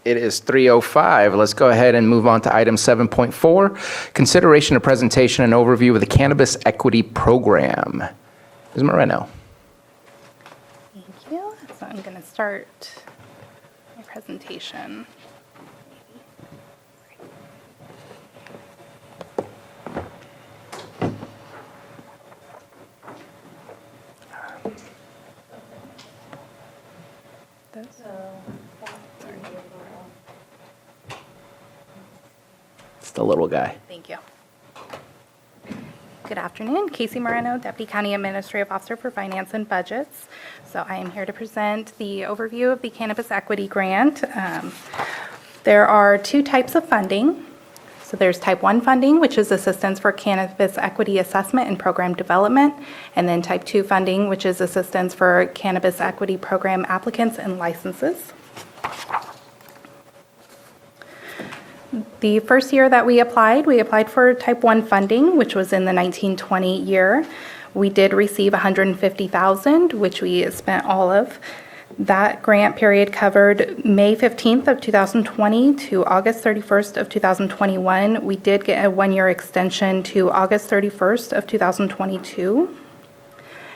It is 3:05. Let's go ahead and move on to item 7.4, consideration of presentation and overview of the Cannabis Equity Program. Ms. Moreno. Thank you. So I'm going to start my presentation. It's the little guy. Thank you. Good afternoon. Casey Moreno, Deputy County Administrative Officer for Finance and Budgets. So I am here to present the overview of the Cannabis Equity Grant. There are two types of funding. So there's Type 1 funding, which is assistance for cannabis equity assessment and program development, and then Type 2 funding, which is assistance for cannabis equity program applicants and licenses. The first year that we applied for Type 1 funding, which was in the 1920 year. We did receive $150,000, which we spent all of. That grant period covered May 15th of 2020 to August 31st of 2021. We did get a one-year extension to August 31st of 2022.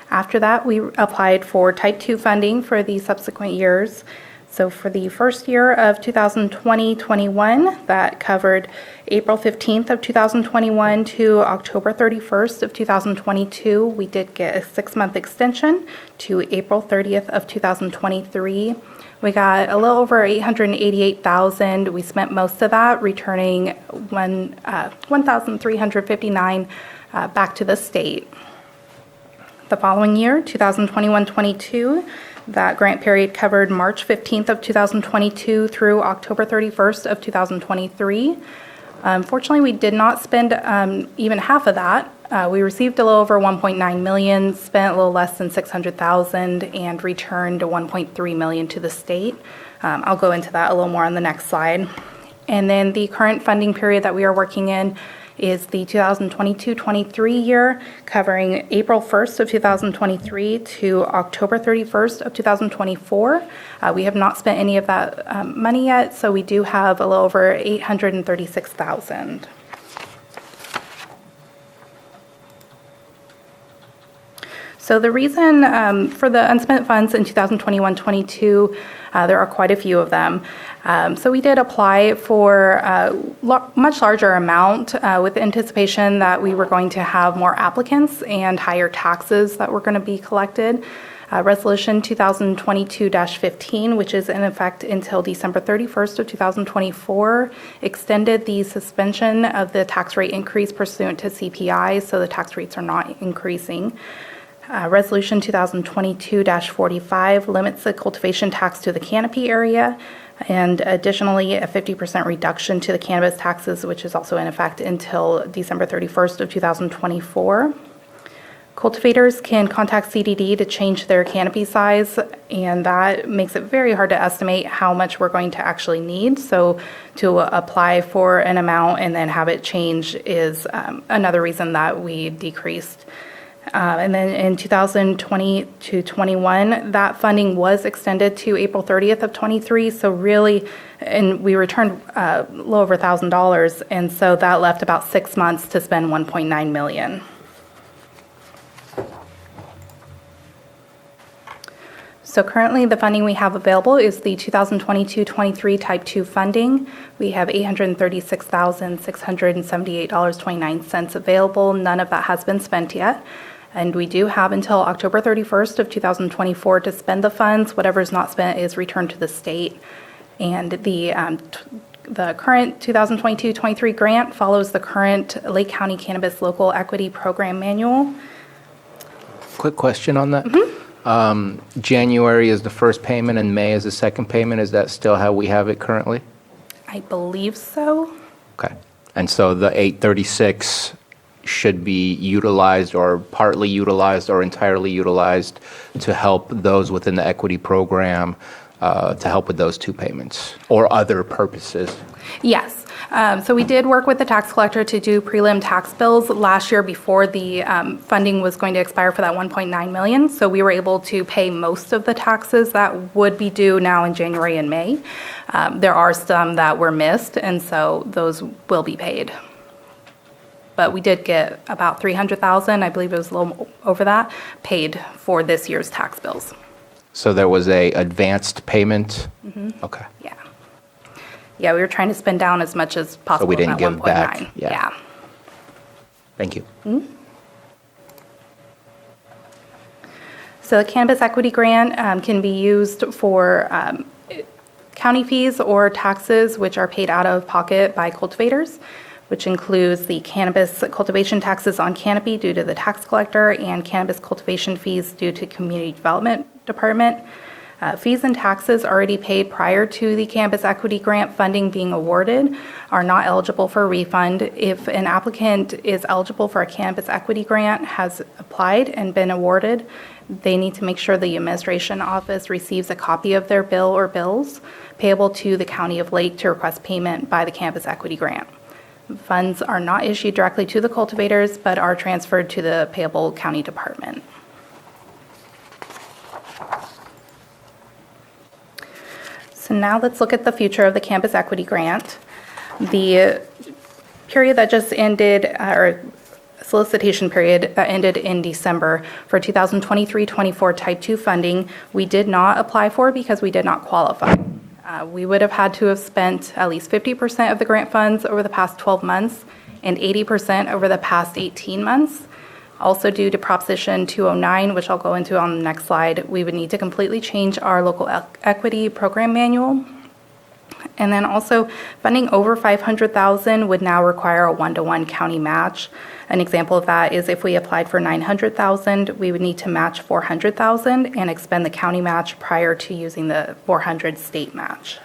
After that, we applied for Type 2 funding for the subsequent years. So for the first year of 2020-21, that covered April 15th of 2021 to October 31st of 2022. We did get a 6-month extension to April 30th of 2023. We got a little over $888,000. We spent most of that, returning $1,359 back to the state. The following year, 2021-22, that grant period covered March 15th of 2022 through October 31st of 2023. Unfortunately, we did not spend even half of that. We received a little over $1.9 million, spent a little less than $600,000, and returned $1.3 million to the state. I'll go into that a little more on the next slide. And then the current funding period that we are working in is the 2022-23 year, covering April 1st of 2023 to October 31st of 2024. We have not spent any of that money yet, so we do have a little over $836,000. So the reason for the unspent funds in 2021-22, there are quite a few of them. So we did apply for a much larger amount with anticipation that we were going to have more applicants and higher taxes that were going to be collected. Resolution 2022-15, which is in effect until December 31st of 2024, extended the suspension of the tax rate increase pursuant to CPI, so the tax rates are not increasing. Resolution 2022-45 limits the cultivation tax to the canopy area, and additionally a 50% reduction to the cannabis taxes, which is also in effect until December 31st of 2024. Cultivators can contact CDD to change their canopy size, and that makes it very hard to estimate how much we're going to actually need. So to apply for an amount and then have it change is another reason that we decreased. And then in 2020 to 21, that funding was extended to April 30th of 23. So really, and we returned a little over $1,000. And so that left about 6 months to spend $1.9 million. So currently the funding we have available is the 2022-23 Type 2 funding. We have $836,678.29 available. None of that has been spent yet. And we do have until October 31st of 2024 to spend the funds. Whatever is not spent is returned to the state. And the current 2022-23 grant follows the current Lake County Cannabis Local Equity Program Manual. Quick question on that. Mm-hmm. January is the first payment and May is the second payment. Is that still how we have it currently? I believe so. Okay. And so the 836 should be utilized or partly utilized or entirely utilized to help those within the equity program to help with those two payments or other purposes? Yes. So we did work with the tax collector to do prelim tax bills last year before the funding was going to expire for that 1.9 million. So we were able to pay most of the taxes that would be due now in January and May. There are some that were missed, and so those will be paid. But we did get about 300,000, I believe it was a little over that, paid for this year's tax bills. So there was a advanced payment? Okay. Yeah. Yeah, we were trying to spend down as much as possible. So we didn't in that give back. 1.9. Yeah. Yeah. Thank you. So the Cannabis Equity Grant can be used for county fees or taxes which are paid out of pocket by cultivators, which includes the cannabis cultivation taxes on canopy due to the tax collector and cannabis cultivation fees due to Community Development Department. Fees and taxes already paid prior to the Cannabis Equity Grant funding being awarded are not eligible for refund. If an applicant is eligible for a Cannabis Equity Grant, has applied and been awarded, they need to make sure the administration office receives a copy of their bill or bills payable to the County of Lake to request payment by the Cannabis Equity Grant. Funds are not issued directly to the cultivators, but are transferred to the payable county department. So now let's look at the future of the Cannabis Equity Grant. The period that just ended, or solicitation period that ended in December for 2023-24 Type 2 funding, we did not apply for because we did not qualify. We would have had to have spent at least 50% of the grant funds over the past 12 months and 80% over the past 18 months. Also, due to Proposition 209, which I'll go into on the next slide, we would need to completely change our local equity program manual. And then also, funding over $500,000 would now require a one-to-one county match. An example of that is if we applied for $900,000, we would need to match $400,000 and expend the county match prior to using the $400,000 state match.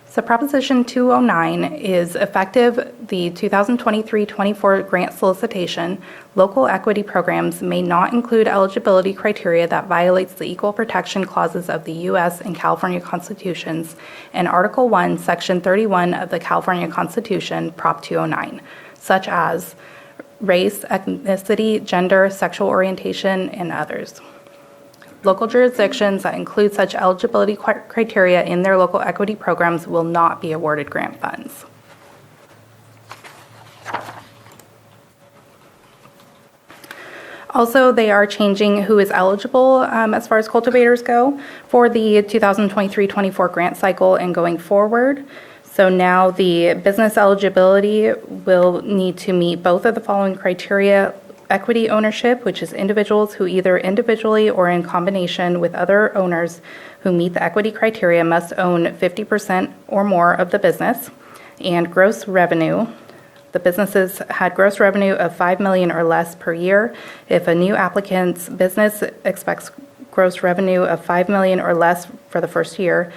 So Proposition 209 is effective the 2023-24 grant solicitation. Local equity programs may not include eligibility criteria that violates the equal protection clauses of the U.S. and California Constitutions and Article 1, Section 31 of the California Constitution, Prop 209, such as race, ethnicity, gender, sexual orientation, and others. Local jurisdictions that include such eligibility criteria in their local equity programs will not be awarded grant funds. Also, they are changing who is eligible as far as cultivators go for the 2023-24 grant cycle and going forward. So now the business eligibility will need to meet both of the following criteria: equity ownership, which is individuals who either individually or in combination with other owners who meet the equity criteria must own 50% or more of the business, and gross revenue. The businesses had gross revenue of $5 million or less per year. If a new applicant's business expects gross revenue of $5 million or less for the first year,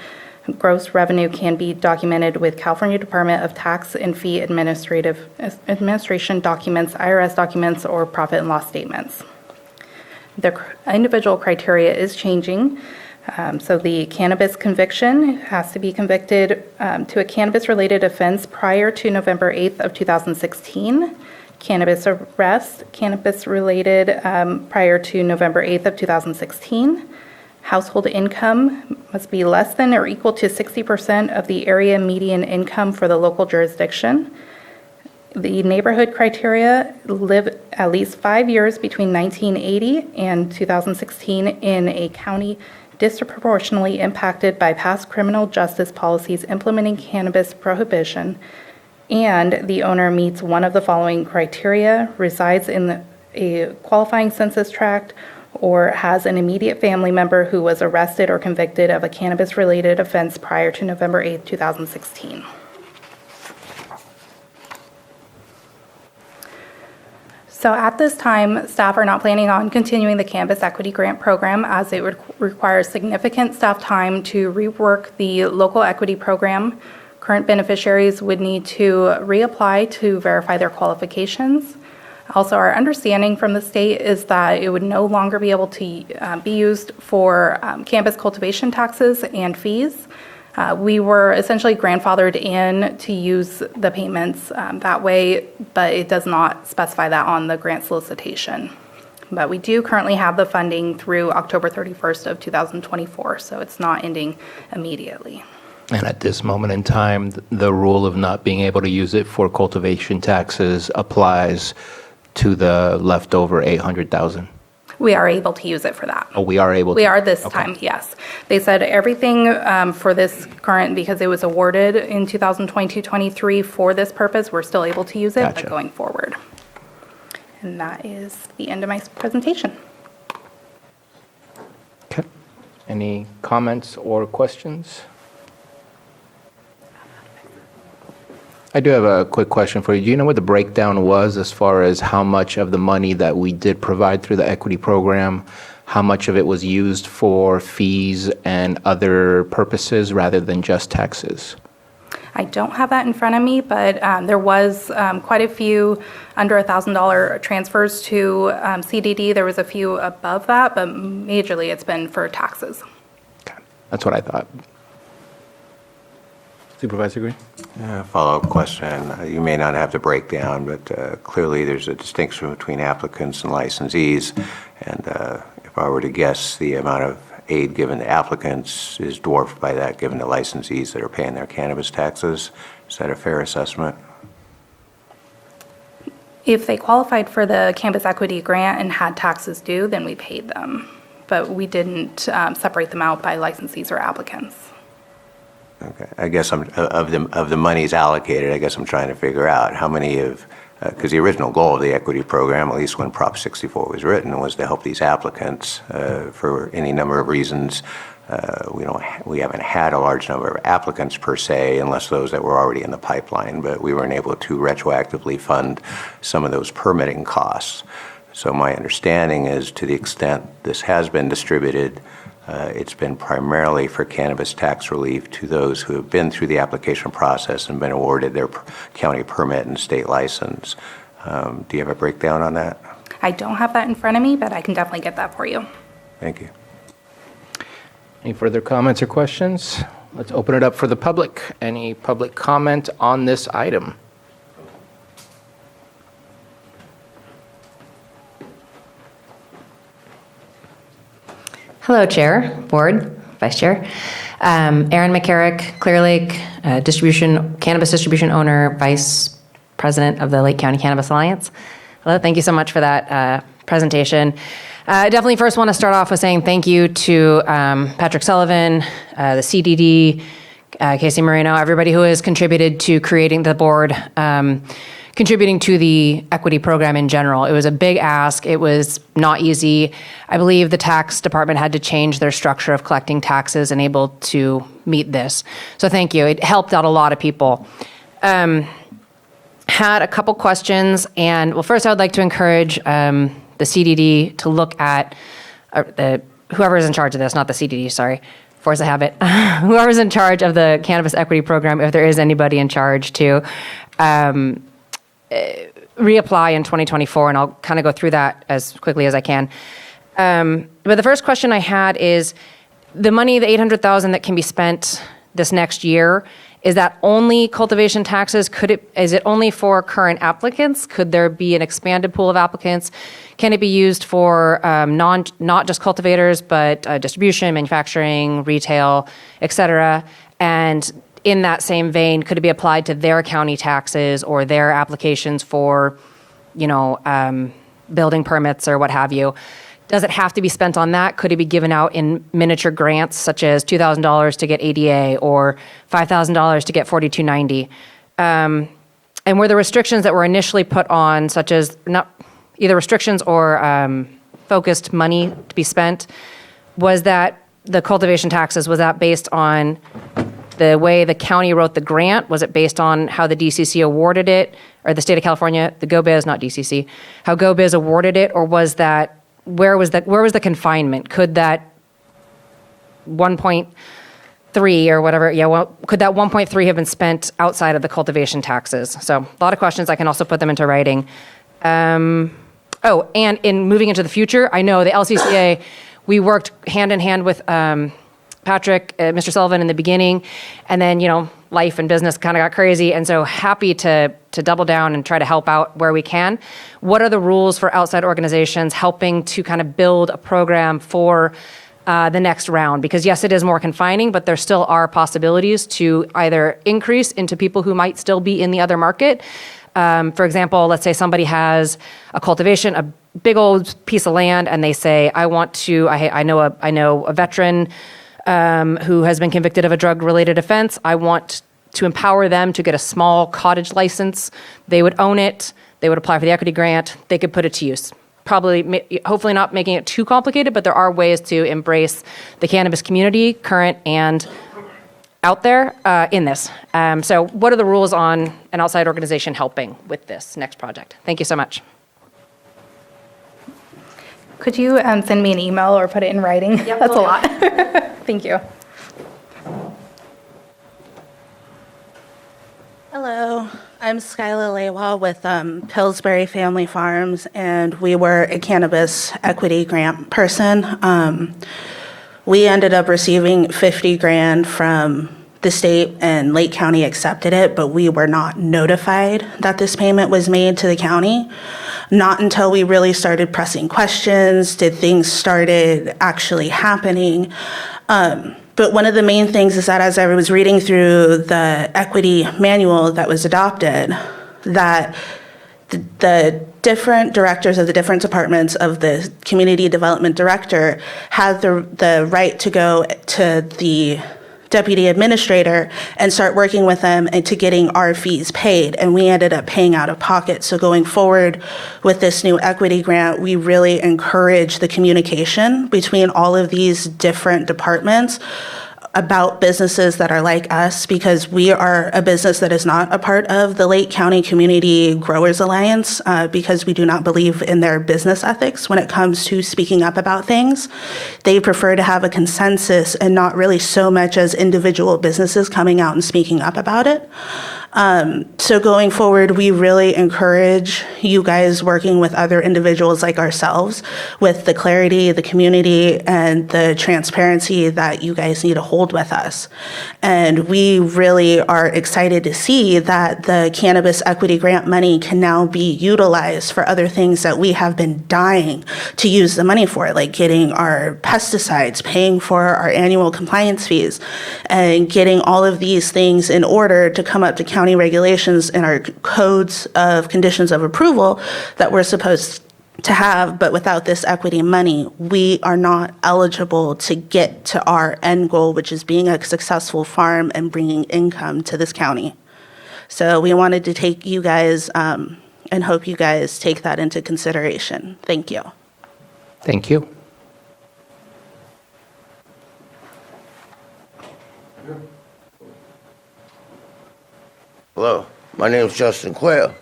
gross revenue can be documented with California Department of Tax and Fee Administration documents, IRS documents, or profit and loss statements. The individual criteria is changing. So the cannabis conviction has to be convicted to a cannabis-related offense prior to November 8th of 2016. Cannabis arrest, cannabis-related prior to November 8th of 2016. Household income must be less than or equal to 60% of the area median income for the local jurisdiction. The neighborhood criteria: live at least 5 years between 1980 and 2016 in a county disproportionately impacted by past criminal justice policies implementing cannabis prohibition, and the owner meets one of the following criteria: resides in a qualifying census tract, or has an immediate family member who was arrested or convicted of a cannabis-related offense prior to November 8, 2016. So at this time, staff are not planning on continuing the Cannabis Equity Grant Program, as it would require significant staff time to rework the local equity program. Current beneficiaries would need to reapply to verify their qualifications. Also, our understanding from the state is that it would no longer be able to be used for cannabis cultivation taxes and fees. We were essentially grandfathered in to use the payments that way, but it does not specify that on the grant solicitation. But we do currently have the funding through October 31st of 2024, so it's not ending immediately. And at this moment in time, the rule of not being able to use it for cultivation taxes applies to the leftover 800,000. We are able to use it for that. Oh, we are able to? We are this Okay. time, yes. They said everything for this current, because it was awarded in 2022-23 for this purpose, we're still able to use it, Gotcha. but going forward. And that is the end of my presentation. Okay. Any comments or questions? I do have a quick question for you. Do you know what the breakdown was as far as how much of the money that we did provide through the equity program, how much of it was used for fees and other purposes rather than just taxes? I don't have that in front of me, but there was quite a few under $1,000 transfers to CDD. There was a few above that, but majorly it's been for taxes. Okay. That's what I thought. Supervisor Green? Follow-up question. You may not have the breakdown, but clearly there's a distinction between applicants and licensees. And if I were to guess, the amount of aid given to applicants is dwarfed by that given to licensees that are paying their cannabis taxes. Is that a fair assessment? If they qualified for the Campus Equity Grant and had taxes due, then we paid them. But we didn't separate them out by licensees or applicants. Okay. I guess of the monies allocated, I guess I'm trying to figure out how many of, because the original goal of the equity program, at least when Prop 64 was written, was to help these applicants for any number of reasons. We haven't had a large number of applicants per se, unless those that were already in the pipeline, but we weren't able to retroactively fund some of those permitting costs. So my understanding is, to the extent this has been distributed, it's been primarily for cannabis tax relief to those who have been through the application process and been awarded their county permit and state license. Do you have a breakdown on that? I don't have that in front of me, but I can definitely get that for you. Thank you. Any further comments or questions? Let's open it up for the public. Any public comment on this item? Hello, Chair, Board, Vice Chair. Erin McCarrick, Clear Lake cannabis distribution owner, Vice President of the Lake County Cannabis Alliance. Hello, thank you so much for that presentation. I definitely first want to start off with saying thank you to Patrick Sullivan, the CDD, Casey Moreno, everybody who has contributed to creating the board, contributing to the equity program in general. It was a big ask. It was not easy. I believe the tax department had to change their structure of collecting taxes and able to meet this. So thank you. It helped out a lot of people. Had a couple questions, and well, first I would like to encourage the CDD to look at whoever is in charge of this, not the CDD, sorry, force of habit, whoever's in charge of the cannabis equity program, if there is anybody in charge, to reapply in 2024, and I'll kind of go through that as quickly as I can. But the first question I had is the money, the $800,000 that can be spent this next year, is that only cultivation taxes? Is it only for current applicants? Could there be an expanded pool of applicants? Can it be used for not just cultivators, but distribution, manufacturing, retail, et cetera? And in that same vein, could it be applied to their county taxes or their applications for, building permits or what have you? Does it have to be spent on that? Could it be given out in miniature grants, such as $2,000 to get ADA or $5,000 to get 4290? And were the restrictions that were initially put on, such as not either restrictions or focused money to be spent, was that the cultivation taxes, was that based on the way the county wrote the grant? Was it based on how the DCC awarded it, or the state of California, the GoBiz, not DCC, how GoBiz awarded it, or was that, where was the confinement? Could that 1.3 or whatever, could that 1.3 have been spent outside of the cultivation taxes? So a lot of questions. I can also put them into writing. Oh, and in moving into the future, I know the LCCA, we worked hand in hand with Patrick, Mr. Sullivan in the beginning, and then, life and business kind of got crazy, and so happy to double down and try to help out where we can. What are the rules for outside organizations helping to kind of build a program for the next round? Because yes, it is more confining, but there still are possibilities to either increase into people who might still be in the other market. For example, let's say somebody has a cultivation, a big old piece of land, and they say, I know a veteran who has been convicted of a drug-related offense. I want to empower them to get a small cottage license. They would own it. They would apply for the equity grant. They could put it to use. Probably, hopefully not making it too complicated, but there are ways to embrace the cannabis community, current and out there, in this. So what are the rules on an outside organization helping with this next project? Thank you so much. Could you send me an email or put it in writing? Yep, That's a will lot. Thank you. Hello, I'm Skyla Lewa with Pillsbury Family Farms, and we were a cannabis equity grant person. We ended up receiving 50 grand from the state, and Lake County accepted it, but we were not notified that this payment was made to the county. Not until we really started pressing questions did things started actually happening. But one of the main things is that as I was reading through the equity manual that was adopted, that the different directors of the different departments of the community development director had the right to go to the deputy administrator and start working with them into getting our fees paid, and we ended up paying out of pocket. So going forward with this new equity grant, we really encourage the communication between all of these different departments about businesses that are like us, because we are a business that is not a part of the Lake County Community Growers Alliance, because we do not believe in their business ethics when it comes to speaking up about things. They prefer to have a consensus and not really so much as individual businesses coming out and speaking up about it. So going forward, we really encourage you guys working with other individuals like ourselves with the clarity, the community, and the transparency that you guys need to hold with us. And we really are excited to see that the cannabis equity grant money can now be utilized for other things that we have been dying to use the money for, like getting our pesticides, paying for our annual compliance fees, and getting all of these things in order to come up to county regulations and our codes of conditions of approval that we're supposed to have. But without this equity money, we are not eligible to get to our end goal, which is being a successful farm and bringing income to this county. So we wanted to take you guys and hope you guys take that into consideration. Thank you. Thank you. Hello, my name is Justin Quayle.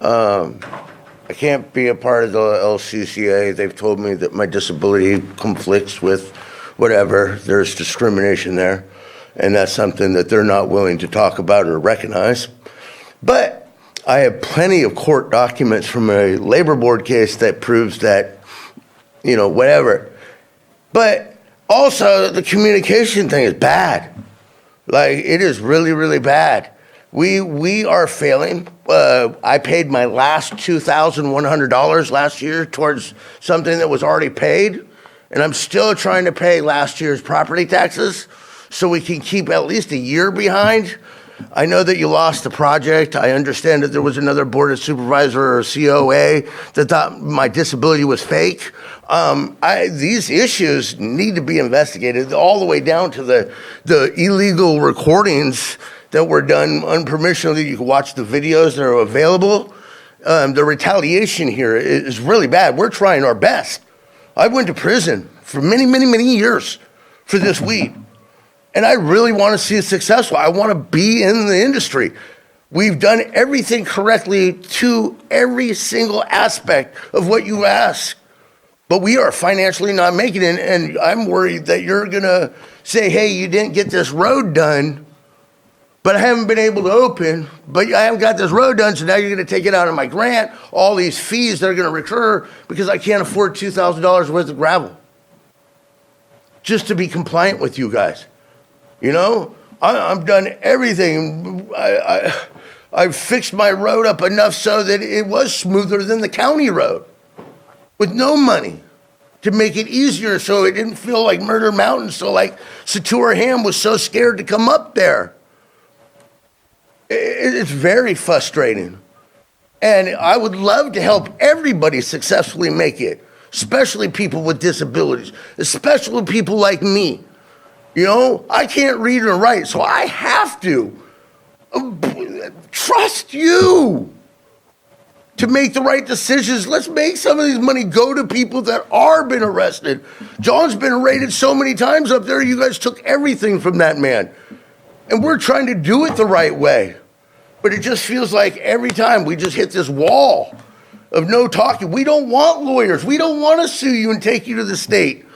I can't be a part of the LCCA. They've told me that my disability conflicts with whatever. There's discrimination there, and that's something that they're not willing to talk about or recognize. But I have plenty of court documents from a labor board case that proves that, whatever. But also, the communication thing is bad. Like, it is really, really bad. We are failing. I paid my last $2,100 last year towards something that was already paid, and I'm still trying to pay last year's property taxes so we can keep at least a year behind. I know that you lost the project. I understand that there was another board of supervisor or COA that thought my disability was fake. These issues need to be investigated all the way down to the illegal recordings that were done unpermissionally. You can watch the videos that are available. The retaliation here is really bad. We're trying our best. I went to prison for many, many, many years for this weed. And I really want to see it successful. I want to be in the industry. We've done everything correctly to every single aspect of what you ask. But we are financially not making it. And I'm worried that you're going to say, hey, you didn't get this road done. but I haven't been able to open, but I haven't got this road done, so now you're gonna take it out of my grant, all these fees that are gonna recur because I can't afford $2,000 worth of gravel. Just to be compliant with you guys. You know, I've done everything. I've fixed my road up enough so that it was smoother than the county road with no money to make it easier so it didn't feel like Murder Mountain. So like Satur Ham was so scared to come up there. It's very frustrating. And I would love to help everybody successfully make it, especially people with disabilities, especially people like me. You know, I can't read or write, so I have to trust you to make the right decisions. Let's make some of these money go to people that are been arrested. John's been arraigned so many times up there. You guys took everything from that man. And we're trying to do it the right way. But it just feels like every time we just hit this wall of no talking. We don't want lawyers. We don't want to sue you and take you to the state.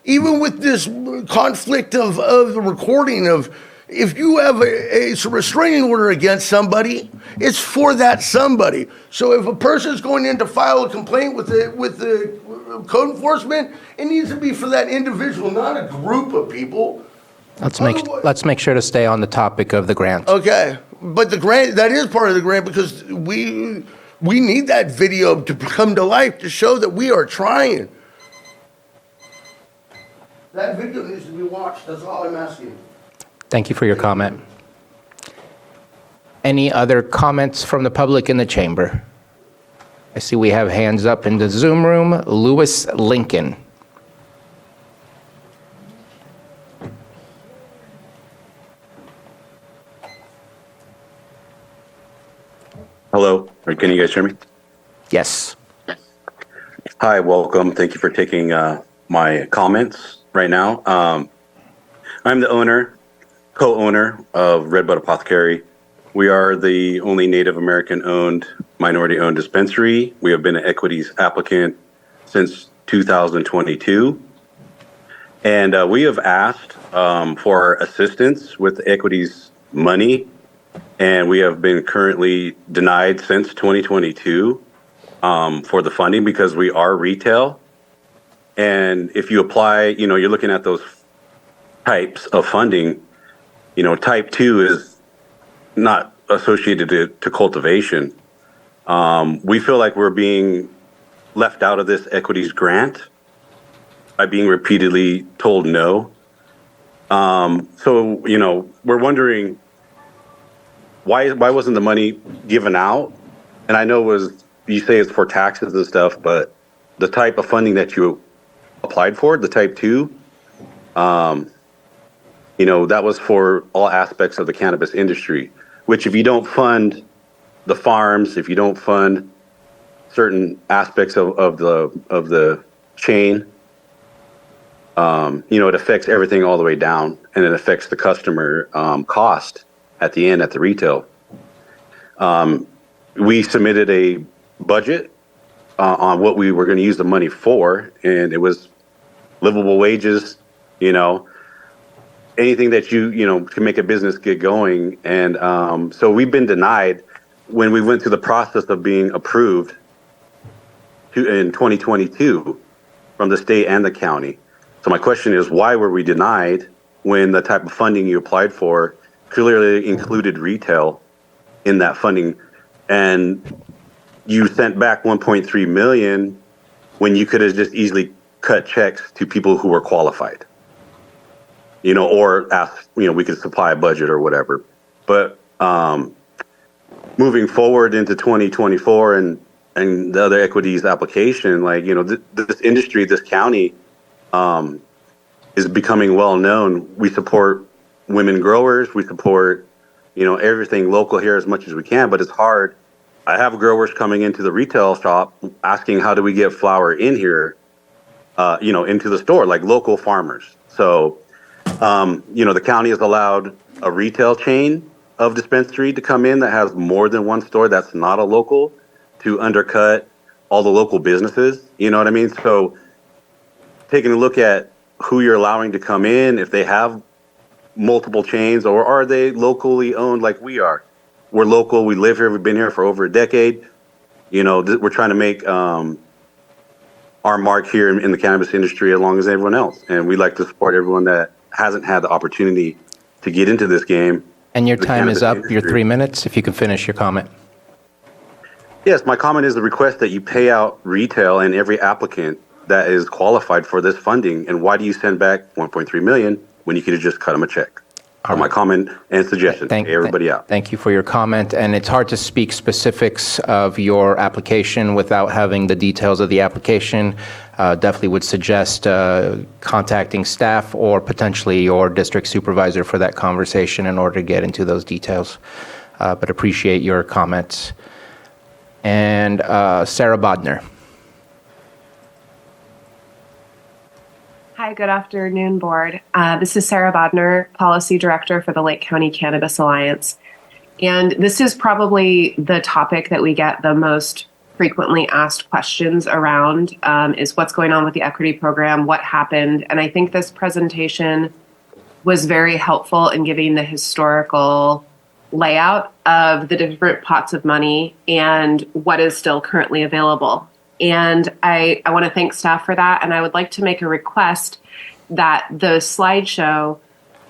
Even with this conflict of the recording of, if you have a restraining order against somebody, it's for that somebody. So if a person's going in to file a complaint with the code enforcement, it needs to be for that individual, not a group of people. Let's make sure to stay on the topic of the grant. Okay, but the grant, that is part of the grant because we need that video to come to life to show that we are trying. That video needs to be watched, that's all I'm asking. Thank you for your comment. Any other comments from the public in the chamber? I see we have hands up in the Zoom room. Lewis Lincoln. Hello, can you guys hear me? Yes. Hi, welcome. Thank you for taking my comments right now. I'm the co-owner of Redbud Apothecary. We are the only Native American-owned, minority-owned dispensary. We have been an equities applicant since 2022. And we have asked for assistance with equities money, and we have been currently denied since 2022 for the funding because we are retail. And if you apply, you're looking at those types of funding, type 2 is not associated to cultivation. We feel like we're being left out of this equities grant by being repeatedly told no. So, we're wondering why wasn't the money given out? And I know you say it's for taxes and stuff, but the type of funding that you applied for, the type 2, that was for all aspects of the cannabis industry, which if you don't fund the farms, if you don't fund certain aspects of the chain, it affects everything all the way down, and it affects the customer cost at the end at the retail. We submitted a budget on what we were going to use the money for, and it was livable wages, anything that you can make a business get going. And so we've been denied when we went through the process of being approved in 2022 from the state and the county. So my question is, why were we denied when the type of funding you applied for clearly included retail in that funding? And you sent back 1.3 million when you could have just easily cut checks to people who were qualified, or ask, we could supply a budget or whatever. But moving forward into 2024 and the other equities application, this industry, this county is becoming well known. We support women growers. We support, everything local here as much as we can, but it's hard. I have growers coming into the retail shop asking, how do we get flower in here, into the store, like local farmers. So, the county has allowed a retail chain of dispensary to come in that has more than one store that's not a local to undercut all the local businesses. You know what I mean? So taking a look at who you're allowing to come in, if they have multiple chains, or are they locally owned like we are? We're local. We live here. We've been here for over a decade. You know, we're trying to make our mark here in the cannabis industry as long as everyone else. And we like to support everyone that hasn't had the opportunity to get into this game. And your the time is cannabis up, your industry. 3 minutes, if you can finish your comment. Yes, my comment is the request that you pay out retail and every applicant that is qualified for this funding. And why do you send back 1.3 million when you could have just cut them a check? So my comment and suggestion, pay everybody out. Thank you for your comment, and it's hard to speak specifics of your application without having the details of the application. Definitely would suggest contacting staff or potentially your district supervisor for that conversation in order to get into those details. But appreciate your comments. And Sarah Bodner. Hi, good afternoon, Board. This is Sarah Bodner, Policy Director for the Lake County Cannabis Alliance. And this is probably the topic that we get the most frequently asked questions around, is what's going on with the equity program, what happened. And I think this presentation was very helpful in giving the historical layout of the different pots of money and what is still currently available. And I want to thank staff for that. And I would like to make a request that the slideshow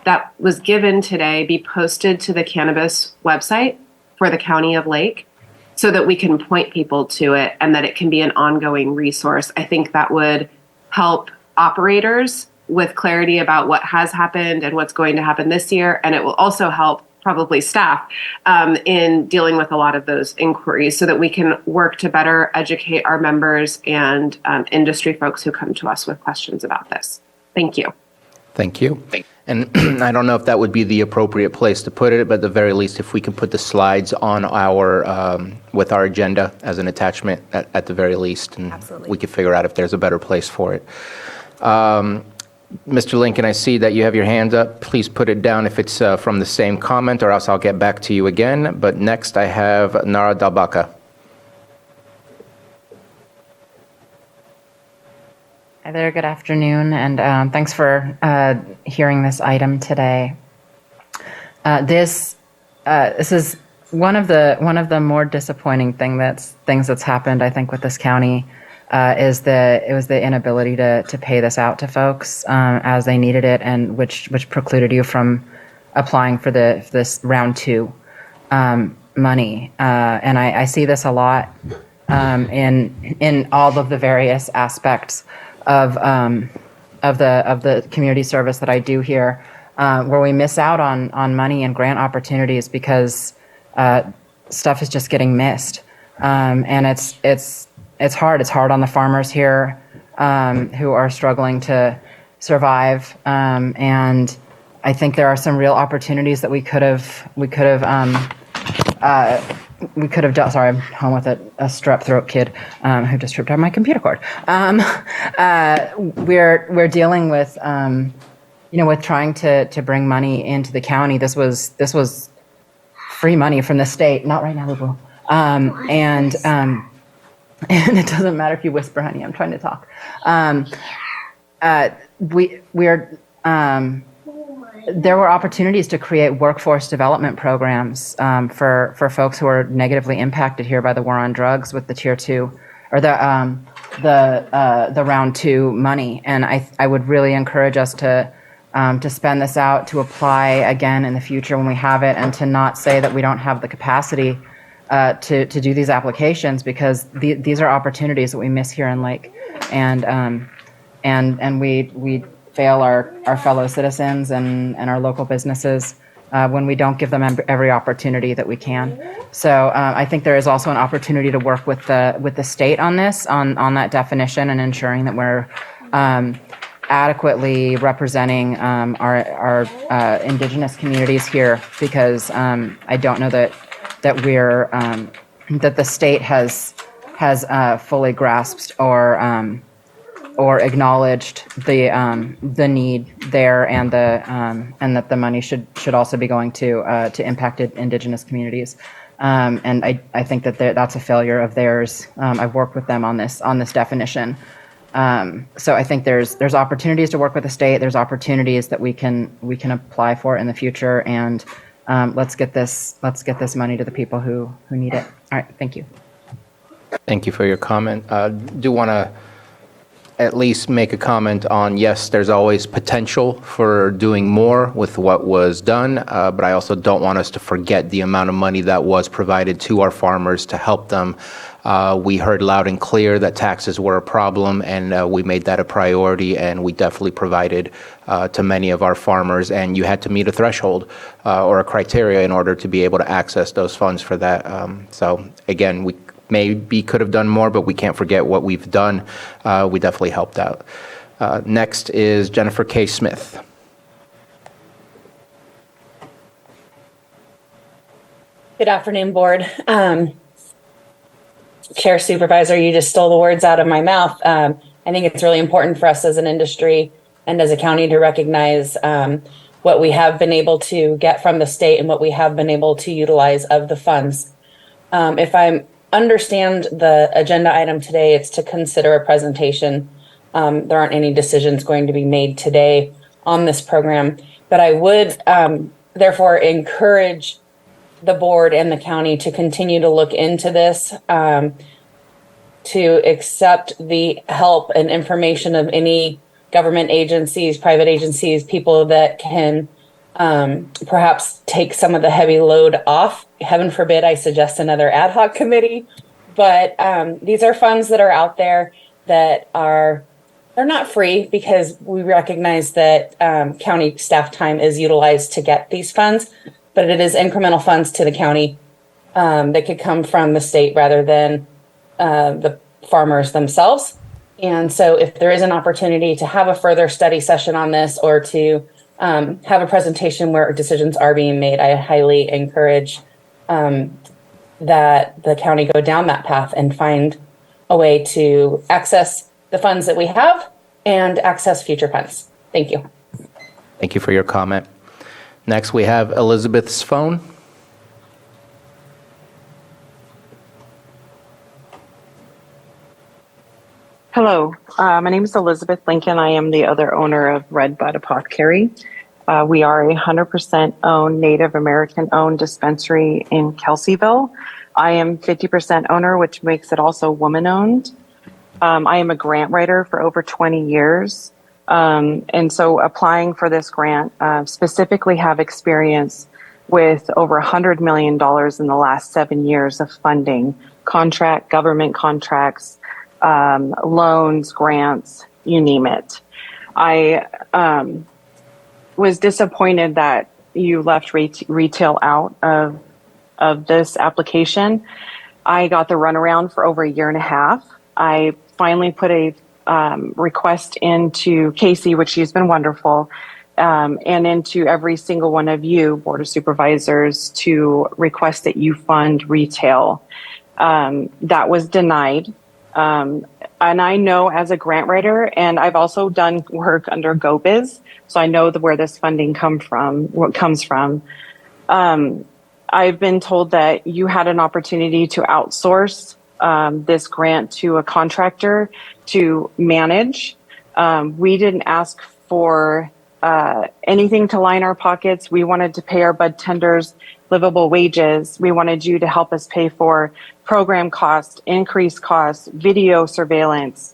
that was given today be posted to the cannabis website for the County of Lake so that we can point people to it and that it can be an ongoing resource. I think that would help operators with clarity about what has happened and what's going to happen this year. And it will also help probably staff in dealing with a lot of those inquiries so that we can work to better educate our members and industry folks who come to us with questions about this. Thank you. Thank you. And I don't know if that would be the appropriate place to put it, but at the very least, if we can put the slides on our, with our agenda as an attachment at the very least, and Absolutely. we could figure out if there's a better place for it. Mr. Lincoln, I see that you have your hand up. Please put it down if it's from the same comment, or else I'll get back to you again. But next I have Nara Dalbaka. Hi there, good afternoon, and thanks for hearing this item today. This is one of the more disappointing things that's happened, I think, with this county. Is the inability to pay this out to folks as they needed it, and which precluded you from applying for this round 2 money. And I see this a lot in all of the various aspects of the community service that I do here, where we miss out on money and grant opportunities because stuff is just getting missed, and it's hard. It's hard on the farmers here who are struggling to survive, and I think there are some real opportunities that we could have done. Sorry, I'm home with a strep throat kid who just tripped on my computer cord. We're dealing with with trying to bring money into the county. This was free money from the state. Not right now, Lulu. And it doesn't matter if you whisper, honey, I'm trying to talk. There were opportunities to create workforce development programs for folks who are negatively impacted here by the war on drugs with the tier 2 or the round 2 money. And I would really encourage us to spend this out, to apply again in the future when we have it, and to not say that we don't have the capacity to do these applications, because these are opportunities that we miss here in Lake, and we fail our fellow citizens and our local businesses when we don't give them every opportunity that we can. So I think there is also an opportunity to work with the state on this, on that definition, and ensuring that we're adequately representing our indigenous communities here, because I don't know that the state has fully grasped or acknowledged the need there, and that the money should also be going to impacted indigenous communities. And I think that that's a failure of theirs. I've worked with them on this definition. So I think there's opportunities to work with the state. There's opportunities that we can apply for in the future, and let's get this money to the people who need it. All right, thank you. Thank you for your comment. Do want to at least make a comment on, yes, there's always potential for doing more with what was done, but I also don't want us to forget the amount of money that was provided to our farmers to help them. We heard loud and clear that taxes were a problem, and we made that a priority, and we definitely provided to many of our farmers, and you had to meet a threshold or a criteria in order to be able to access those funds for that. So again, we maybe could have done more, but we can't forget what we've done. We definitely helped out. Next is Jennifer K. Smith. Good afternoon, Board. Chair Supervisor, you just stole the words out of my mouth. I think it's really important for us as an industry and as a county to recognize what we have been able to get from the state and what we have been able to utilize of the funds. If I understand the agenda item today, it's to consider a presentation. There aren't any decisions going to be made today on this program, but I would therefore encourage the board and the county to continue to look into this, to accept the help and information of any government agencies, private agencies, people that can perhaps take some of the heavy load off. Heaven forbid I suggest another ad hoc committee, but these are funds that are out there that they're not free, because we recognize that county staff time is utilized to get these funds, but it is incremental funds to the county that could come from the state rather than the farmers themselves. And so if there is an opportunity to have a further study session on this, or to have a presentation where decisions are being made, I highly encourage that the county go down that path and find a way to access the funds that we have and access future funds. Thank you. Thank you for your comment. Next, we have Elizabeth's phone. Hello, my name is Elizabeth Lincoln. I am the other owner of Red Bud Apothecary. We are a 100% owned Native American owned dispensary in Kelseyville. I am 50% owner, which makes it also woman owned. I am a grant writer for over 20 years. And so applying for this grant, specifically have experience with over $100 million in the last 7 years of funding, government contracts, loans, grants, you name it. I was disappointed that you left retail out of this application. I got the runaround for over a year and a half. I finally put a request into Casey, which she's been wonderful, and into every single one of you, Board of Supervisors, to request that you fund retail. That was denied. And I know as a grant writer, and I've also done work under GoBiz, so I know where this funding comes from. I've been told that you had an opportunity to outsource this grant to a contractor to manage. We didn't ask for anything to line our pockets. We wanted to pay our bud tenders livable wages. We wanted you to help us pay for program costs, increased costs, video surveillance.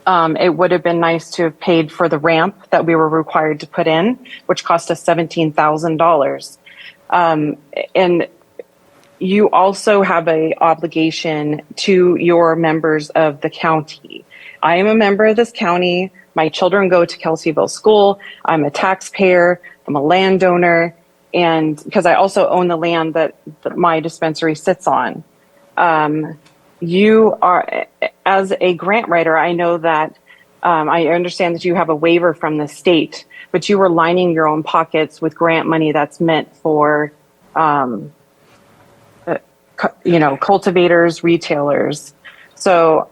It would have been nice to have paid for the ramp that we were required to put in, which cost us $17,000. And you also have an obligation to your members of the county. I am a member of this county. My children go to Kelseyville School. I'm a taxpayer. I'm a landowner. And because I also own the land that my dispensary sits on. You are, as a grant writer, I know that I understand that you have a waiver from the state, but you were lining your own pockets with grant money that's meant for, cultivators, retailers. So,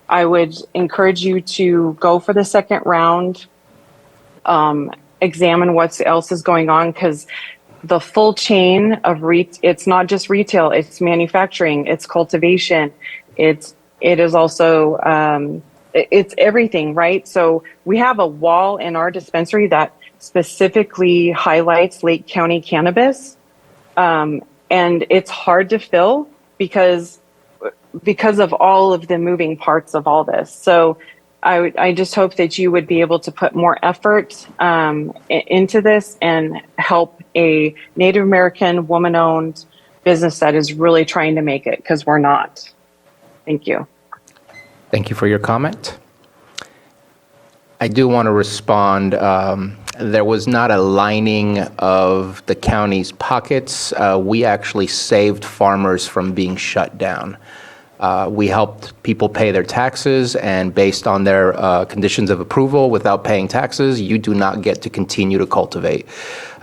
I would encourage you to go for the second round, examine what else is going on, because the full chain of it's not just retail, it's manufacturing, it's cultivation, it is also it's everything, right? So we have a wall in our dispensary that specifically highlights Lake County cannabis. And it's hard to fill because of all of the moving parts of all this. So I just hope that you would be able to put more effort into this and help a Native American woman-owned business that is really trying to make it, because we're not. Thank you. Thank you for your comment. I do want to respond. There was not a lining of the county's pockets. We actually saved farmers from being shut down. We helped people pay their taxes, and based on their conditions of approval, without paying taxes, you do not get to continue to cultivate.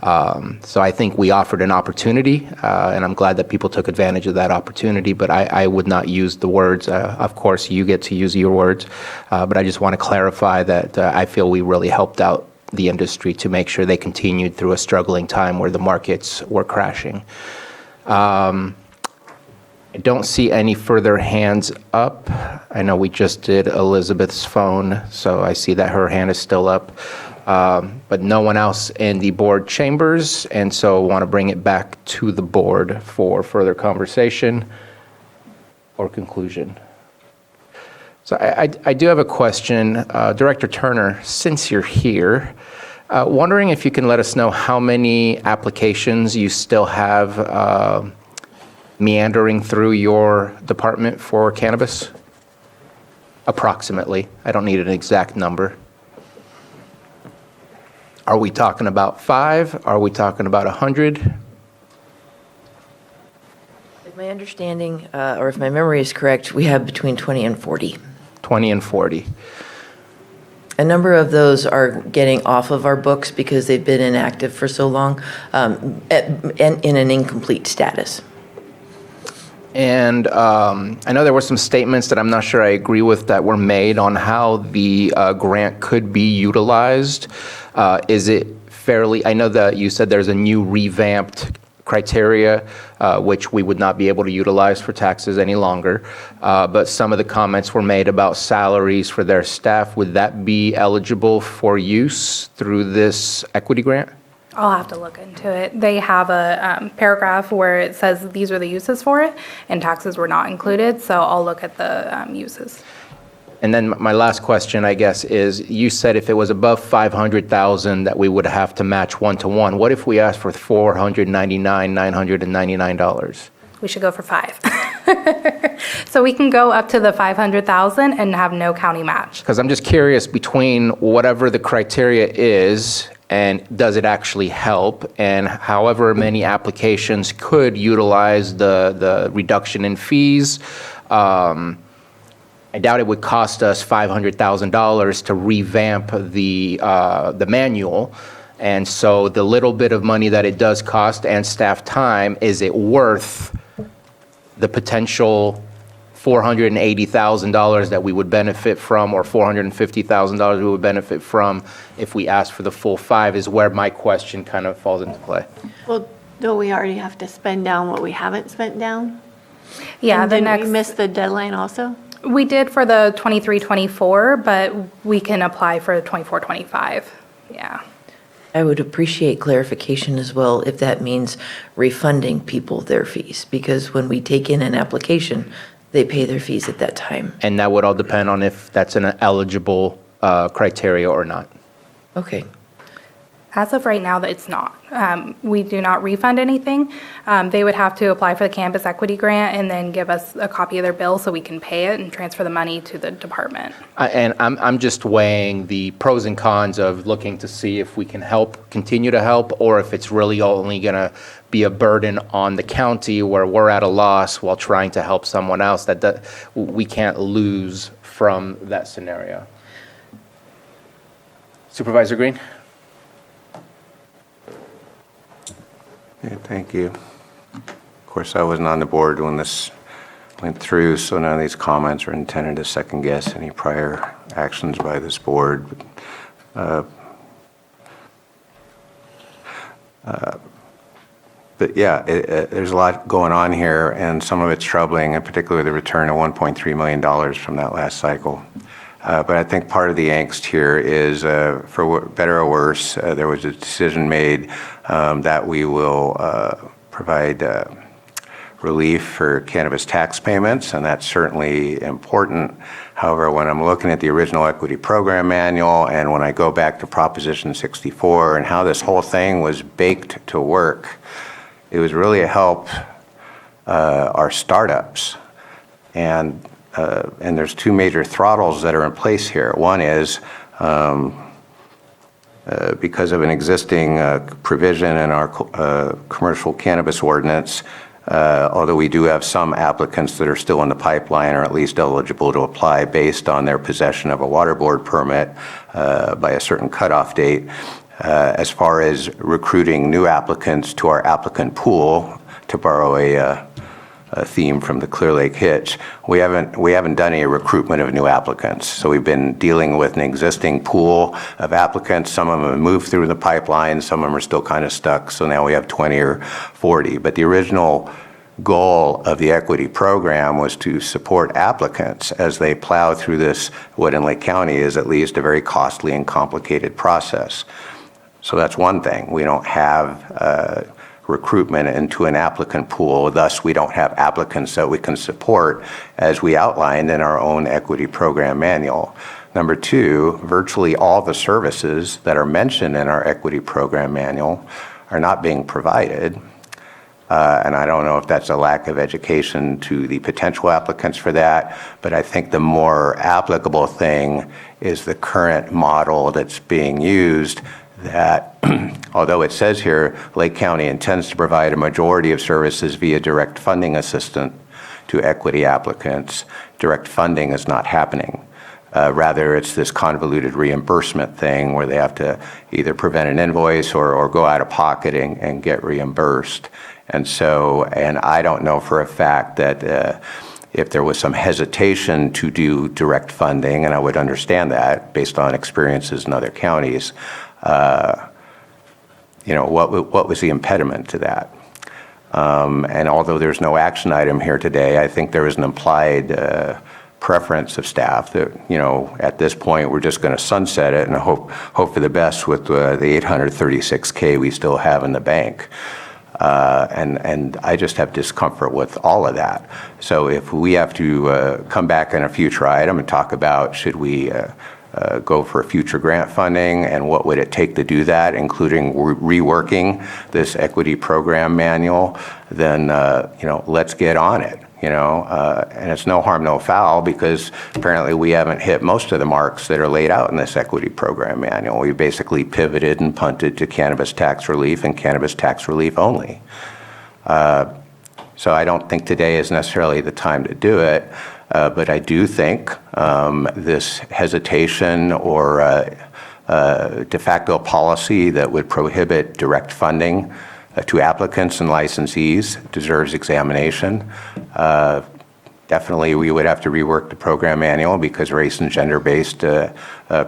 So I think we offered an opportunity, and I'm glad that people took advantage of that opportunity, but I would not use the words. Of course, you get to use your words, but I just want to clarify that I feel we really helped out the industry to make sure they continued through a struggling time where the markets were crashing. I don't see any further hands up. I know we just did Elizabeth's phone, so I see that her hand is still up. But no one else in the board chambers, and so I want to bring it back to the board for further conversation or conclusion. So I do have a question. Director Turner, since you're here, wondering if you can let us know how many applications you still have meandering through your department for cannabis? Approximately. I don't need an exact number. Are we talking about 5? Are we talking about 100? If my understanding, or if my memory is correct, we have between 20 and 40. 20 and 40. A number of those are getting off of our books because they've been inactive for so long, and in an incomplete status. And I know there were some statements that I'm not sure I agree with that were made on how the grant could be utilized. Is it fairly, I know that you said there's a new revamped criteria, which we would not be able to utilize for taxes any longer. But some of the comments were made about salaries for their staff. Would that be eligible for use through this equity grant? I'll have to look into it. They have a paragraph where it says these are the uses for it, and taxes were not included, so I'll look at the uses. And then my last question, I guess, is you said if it was above 500,000 that we would have to match 1-to-1. What if we asked for $499,999? We should go for 5. So we can go up to the 500,000 and have no county match. Because I'm just curious between whatever the criteria is and does it actually help, and however many applications could utilize the reduction in fees. I doubt it would cost us $500,000 to revamp the manual. And so the little bit of money that it does cost and staff time, is it worth the potential $480,000 that we would benefit from, or $450,000 we would benefit from if we asked for the full 5, is where my question kind of falls into play. Well, don't we already have to spend down what we haven't spent down? Yeah, And the then next. we missed the deadline also? We did for the 23-24, but we can apply for the 24-25. Yeah. I would appreciate clarification as well if that means refunding people their fees, because when we take in an application, they pay their fees at that time. And that would all depend on if that's an eligible criteria or not. Okay. As of right now, that it's not. We do not refund anything. They would have to apply for the Cannabis Equity Grant and then give us a copy of their bill so we can pay it and transfer the money to the department. And I'm just weighing the pros and cons of looking to see if we can help, continue to help, or if it's really only going to be a burden on the county where we're at a loss while trying to help someone else that we can't lose from that scenario. Supervisor Green? Yeah, thank you. Of course, I wasn't on the board when this went through, so none of these comments are intended to second guess any prior actions by this board. But yeah, there's a lot going on here, and some of it's troubling, and particularly the return of $1.3 million from that last cycle. But I think part of the angst here is, for better or worse, there was a decision made that we will provide relief for cannabis tax payments, and that's certainly important. However, when I'm looking at the original equity program manual and when I go back to Proposition 64 and how this whole thing was baked to work, it was really to help our startups. And there's two major throttles that are in place here. One is because of an existing provision in our commercial cannabis ordinance, although we do have some applicants that are still in the pipeline or at least eligible to apply based on their possession of a water board permit by a certain cutoff date, as far as recruiting new applicants to our applicant pool, to borrow a theme from the Clear Lake Hitch, we haven't done any recruitment of new applicants. So we've been dealing with an existing pool of applicants. Some of them have moved through the pipeline, some of them are still kind of stuck, so now we have 20 or 40. But the original goal of the equity program was to support applicants as they plow through this, what in Lake County is at least a very costly and complicated process. So that's one thing. We don't have recruitment into an applicant pool, thus we don't have applicants that we can support as we outlined in our own equity program manual. Number two, virtually all the services that are mentioned in our equity program manual are not being provided. And I don't know if that's a lack of education to the potential applicants for that, but I think the more applicable thing is the current model that's being used, that although it says here Lake County intends to provide a majority of services via direct funding assistance to equity applicants, direct funding is not happening. Rather, it's this convoluted reimbursement thing where they have to either prevent an invoice or go out of pocket and get reimbursed. And so, and I don't know for a fact that if there was some hesitation to do direct funding, and I would understand that based on experiences in other counties, what was the impediment to that? And although there's no action item here today, I think there is an implied preference of staff that, at this point, we're just going to sunset it and hope for the best with the $836K we still have in the bank. And I just have discomfort with all of that. So if we have to come back in a future item and talk about should we go for future grant funding and what would it take to do that, including reworking this equity program manual, then let's get on it. And it's no harm, no foul, because apparently we haven't hit most of the marks that are laid out in this equity program manual. We basically pivoted and punted to cannabis tax relief and cannabis tax relief only. So I don't think today is necessarily the time to do it, but I do think this hesitation or de facto policy that would prohibit direct funding to applicants and licensees deserves examination. Definitely, we would have to rework the program manual because race and gender-based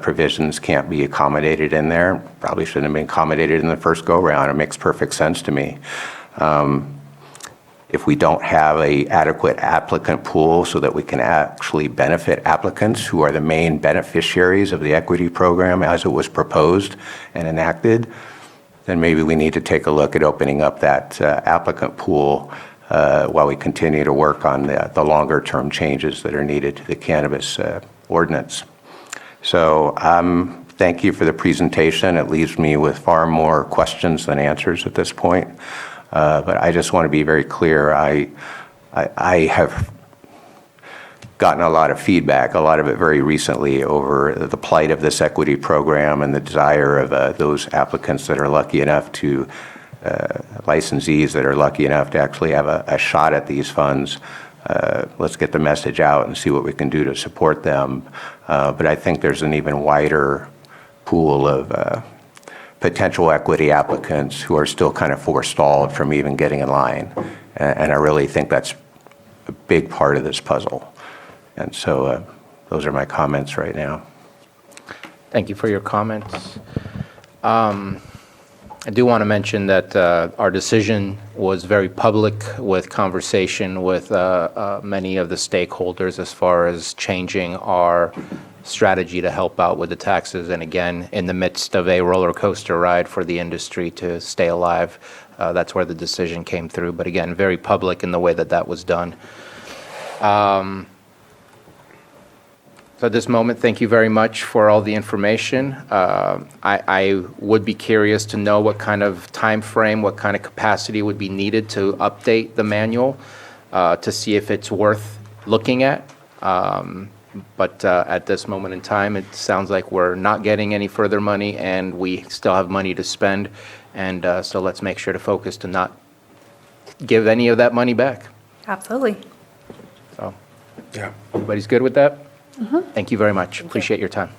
provisions can't be accommodated in there. Probably shouldn't have been accommodated in the first go-round. It makes perfect sense to me. If we don't have an adequate applicant pool so that we can actually benefit applicants who are the main beneficiaries of the equity program as it was proposed and enacted, then maybe we need to take a look at opening up that applicant pool while we continue to work on the longer term changes that are needed to the cannabis ordinance. So thank you for the presentation. It leaves me with far more questions than answers at this point. But I just want to be very clear. I have gotten a lot of feedback, a lot of it very recently, over the plight of this equity program and the desire of those applicants that are lucky enough to, licensees that are lucky enough to actually have a shot at these funds. Let's get the message out and see what we can do to support them. But I think there's an even wider pool of potential equity applicants who are still kind of forestalled from even getting in line. And I really think that's a big part of this puzzle. And so those are my comments right now. Thank you for your comments. I do want to mention that our decision was very public with conversation with many of the stakeholders as far as changing our strategy to help out with the taxes. And again, in the midst of a roller coaster ride for the industry to stay alive, that's where the decision came through. But again, very public in the way that that was done. So at this moment, thank you very much for all the information. I would be curious to know what kind of time frame, what kind of capacity would be needed to update the manual to see if it's worth looking at. But at this moment in time, it sounds like we're not getting any further money and we still have money to spend. And so let's make sure to focus to not give any of that money back. Absolutely. So, Yeah. everybody's good with that? Thank you very much. Appreciate your time.